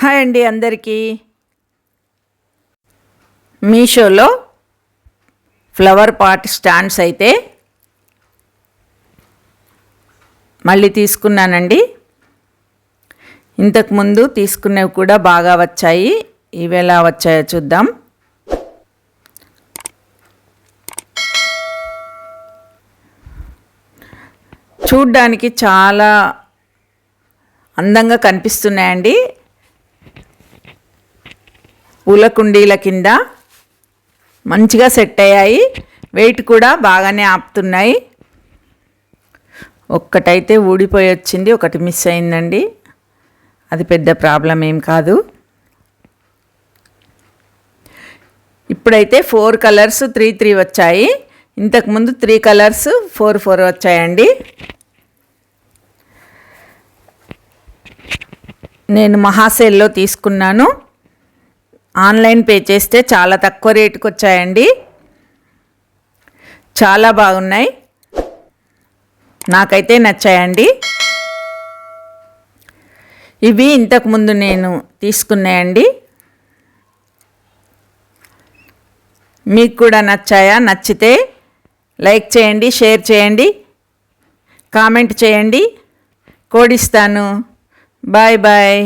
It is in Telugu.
హాయ్ అండి అందరికీ. మీషోలో ఫ్లవర్ పాట్ స్టాండ్స్ అయితే మళ్ళీ తీసుకున్నానండి. ఇంతకుముందు తీసుకునేవి కూడా బాగా వచ్చాయి. ఇవి ఎలా వచ్చాయో చూద్దాం. చూడ్డానికి చాలా అందంగా కనిపిస్తున్నాయండి. పూల కుండీల కింద మంచిగా సెట్ అయ్యాయి. వెయిట్ కూడా బాగానే ఆపుతున్నాయి. ఒక్కటైతే ఊడిపోయి వచ్చింది, ఒకటి మిస్ అయిందండి. అది పెద్ద ప్రాబ్లం ఏం కాదు. ఇప్పుడైతే 4 కలర్స్ 3 వచ్చాయి. ఇంతకుముందు 3 కలర్స్ 4 వచ్చాయండి. నేను మహాసేల్లో తీసుకున్నాను. ఆన్లైన్ పే చేస్తే చాలా తక్కువ రేటుకి వచ్చాయండి. చాలా బాగున్నాయి, నాకైతే నచ్చాయండి. ఇవి ఇంతకుముందు నేను తీసుకున్నాయండి. మీకు కూడా నచ్చాయా? నచ్చితే లైక్ చేయండి, షేర్ చేయండి, కామెంట్ చేయండి. కోడ్ ఇస్తాను. Bye bye.